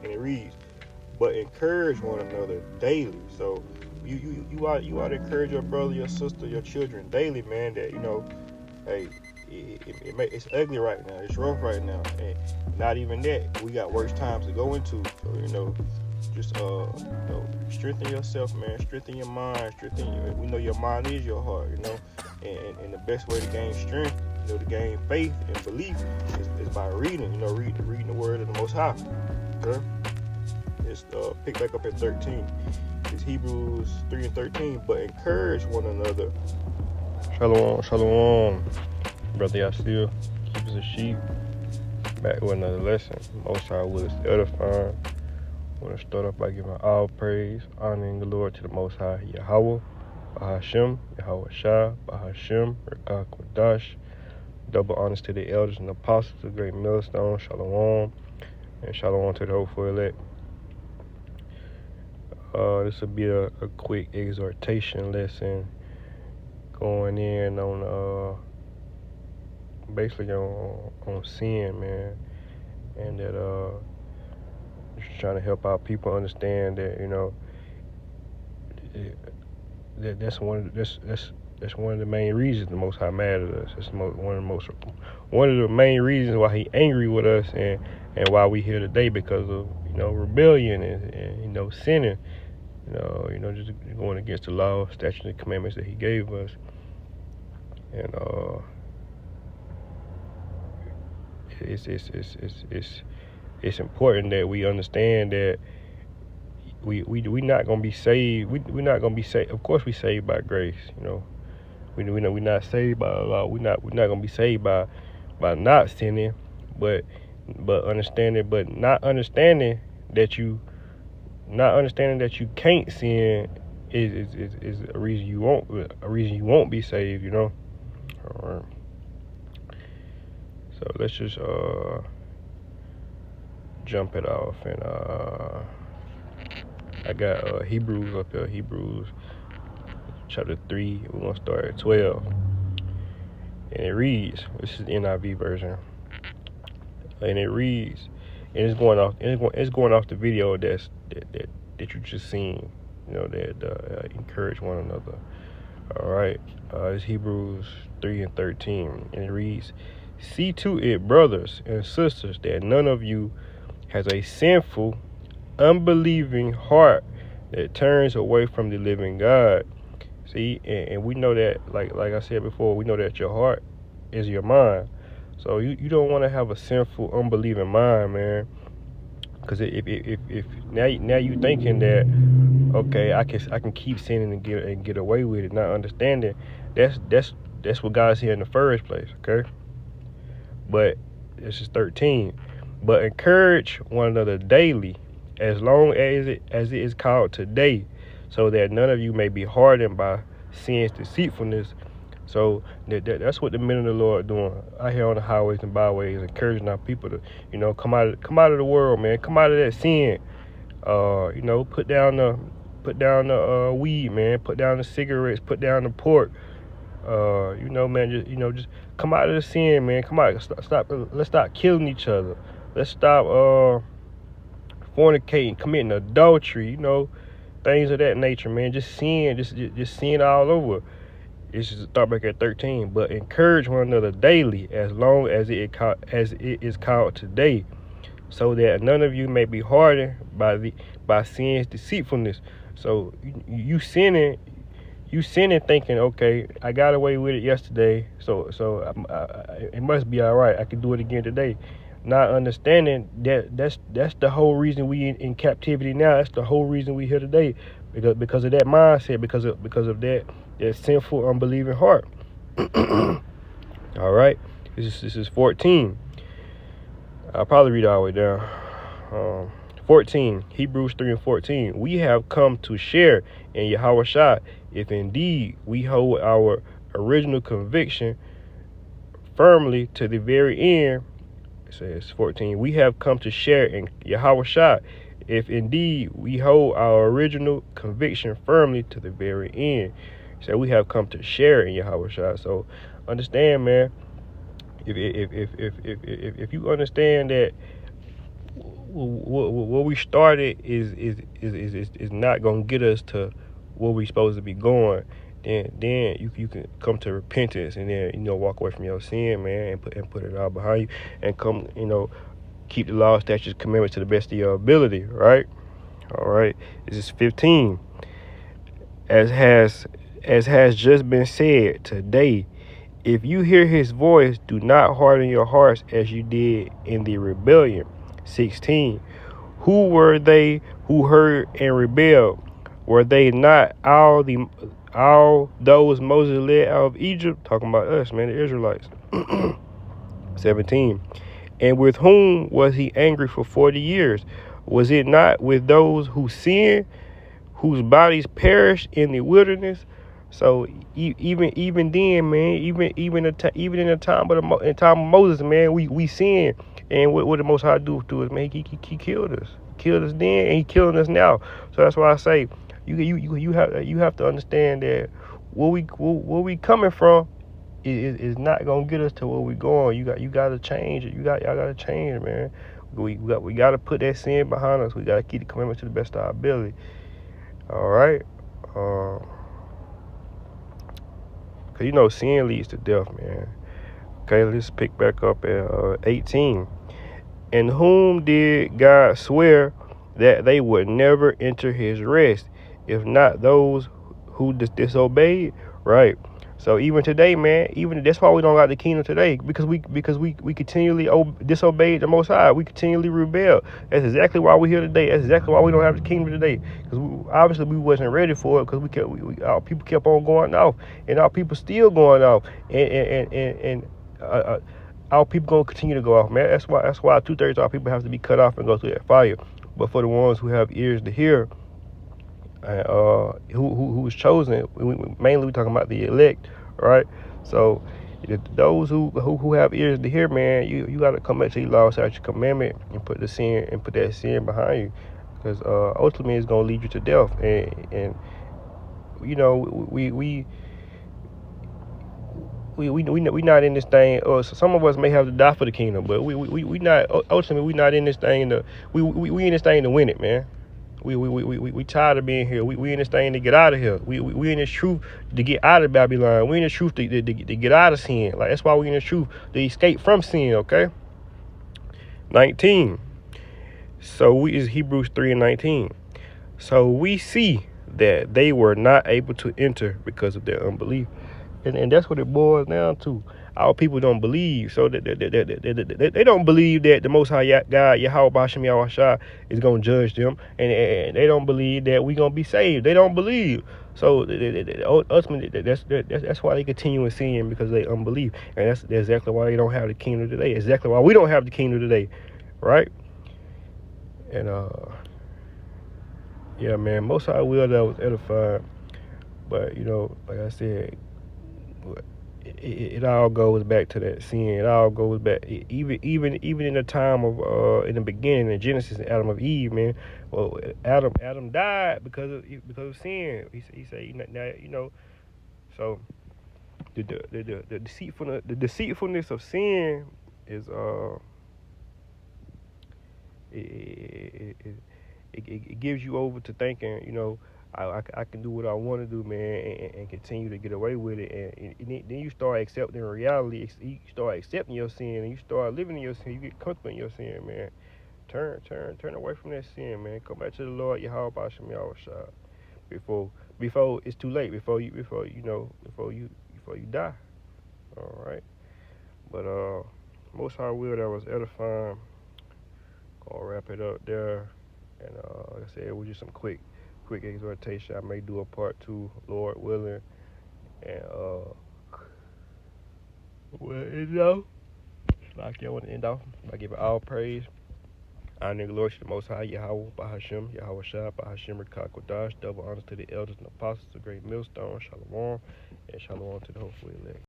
And it reads, but encourage one another daily. So you ought to encourage your brother, your sister, your children daily, man. That hey, it's ugly right now. It's rough right now, and not even that. We got worse times to go into. So just strengthen yourself, man. Strengthen your mind. We know your mind is your heart. And the best way to gain strength, to gain faith and belief is by reading. Reading the word of the Most High. Okay. It's pick back up at 13. It's Hebrews 3:13. But encourage one another. Shalom, shalom. Brother, y'all still keepers of sheep. Back with another lesson. Most High will is edifying. I want to start off by giving all praise, honoring the Lord to the Most High Yahweh, Bahashem, Yahweh Shah, Bahashem, Rekah Kodash. Double honors to the elders and apostles, the great millstone, Shalom, and Shalom to the hopeful elect. This will be a quick exhortation lesson going in on basically on sin, man, and that just trying to help our people understand that that's one of the main reasons the Most High mad at us. That's one of the main reasons why He angry with us and why we here today, because of rebellion and sinning, just going against the law, statutes, and commandments that He gave us. And it's important that we understand that we not gonna be saved. We're not gonna be saved. Of course, we saved by grace. We know we're not saved by the law. We're not gonna be saved by not sinning, but understanding, but not understanding that you can't sin is a reason you won't be saved. All right. So let's just jump it off, and I got Hebrews up here. Hebrews chapter 3. We're gonna start at 12, and it reads. This is the NIV version, and it reads, and it's going off the video that you just seen. That encourage one another. All right. It's Hebrews 3:13, and it reads, "See to it, brothers and sisters, that none of you has a sinful, unbelieving heart that turns away from the living God." See, and we know that, like I said before, we know that your heart is your mind. So you don't want to have a sinful, unbelieving mind, man. Because if now you thinking that, okay, I can keep sinning and get away with it, not understanding that's what God's here in the first place, okay? But this is 13. But encourage one another daily, as long as it is called today, so that none of you may be hardened by sin's deceitfulness. So that's what the men of the Lord are doing out here on the highways and byways, encouraging our people to, come out of the world, man. Come out of that sin. Put down the weed, man. Put down the cigarettes. Put down the pork. Man. Just come out of the sin, man. Come out. Stop. Let's stop killing each other. Let's stop fornicating, committing adultery. Things of that nature, man. Just sin. Just sin all over. It's just start back at 13. But encourage one another daily, as long as it is called today, so that none of you may be hardened by sin's deceitfulness. So you sinning thinking, okay, I got away with it yesterday, so it must be all right. I can do it again today. Not understanding that's the whole reason we in captivity now. That's the whole reason we here today, because of that mindset, because of that sinful, unbelieving heart. All right, this is 14. I'll probably read all the way down. 14, Hebrews 3:14. We have come to share in Yahweh Shah, if indeed we hold our original conviction firmly to the very end. It says 14. We have come to share in Yahweh Shah, if indeed we hold our original conviction firmly to the very end. So we have come to share in Yahweh Shah. So understand, man. If you understand that what we started is not gonna get us to where we supposed to be going. Then you can come to repentance, and then walk away from your sin, man, and put it all behind you, and come keep the law, statutes, commandments to the best of your ability, right? All right. This is 15. As has just been said today, if you hear his voice, do not harden your hearts as you did in the rebellion. 16. Who were they who heard and rebelled? Were they not all those Moses led out of Egypt? Talking about us, man, the Israelites. 17. And with whom was he angry for 40 years? Was it not with those who sinned, whose bodies perished in the wilderness? So even then, man, even in the time of Moses, man, we sinned, and what the Most High do to us, man? He killed us then, and he killing us now. So that's why I say you have to understand that where we coming from is not gonna get us to where we going. You got to change it. Y'all got to change, man. We got to put that sin behind us. We got to keep the commandments to the best of our ability. All right. Cause sin leads to death, man. Okay, let's pick back up at 18. In whom did God swear that they would never enter his rest, if not those who disobeyed? Right. So even today, man, even that's why we don't got the kingdom today, because we continually disobeyed the Most High. We continually rebel. That's exactly why we're here today. That's exactly why we don't have the kingdom today, because obviously we wasn't ready for it, because our people kept on going off, and our people still going off, and our people gonna continue to go off, man. That's why 2/3 of our people have to be cut off and go through that fire. But for the ones who have ears to hear, who's chosen, mainly we talking about the elect, right? So those who have ears to hear, man, you got to come back to your law, statute, commandment, and put that sin behind you, because ultimately it's gonna lead you to death. And we not in this thing, or some of us may have to die for the kingdom, but we not, ultimately we not in this thing to we in this thing to win it, man. We tired of being here. We in this thing to get out of here. We in this truth to get out of Babylon. We in this truth to get out of sin. Like, that's why we in this truth to escape from sin. Okay. 19. So is Hebrews 3:19. So we see that they were not able to enter because of their unbelief. And that's what it boils down to. Our people don't believe, so they don't believe that the Most High God, Yahweh Bashem Yahushua, is going to judge them, and they don't believe that we going to be saved. They don't believe. So ultimately, that's why they continue in sin, because they unbelieve, and that's exactly why they don't have the kingdom today. Exactly why we don't have the kingdom today, right? And yeah, man, Most High will that was edifying, but like I said, it all goes back to that sin. It all goes back, even in the time of in the beginning in Genesis, Adam of Eve, man. Well, Adam died because of sin. He said, now. So the deceitfulness of sin is it gives you over to thinking, I can do what I want to do, man, and continue to get away with it, and then you start accepting reality. You start accepting your sin, and you start living in your sin. You get comfortable in your sin, man. Turn away from that sin, man. Come back to the Lord Yahweh Bashem Yahushua before it's too late. Before you die. All right. But Most High will that was edifying. I'll wrap it up there, and like I said, it was just some quick exhortation. I may do a part 2, Lord willing, and like I want to end off by giving all praise, honor, and glory to the Most High Yahweh Bahashem, Yahweh Shah Bahashem Rekah Kodash. Double honors to the elders and apostles, the great millstone. Shalom, and shalom to the hopeful elect.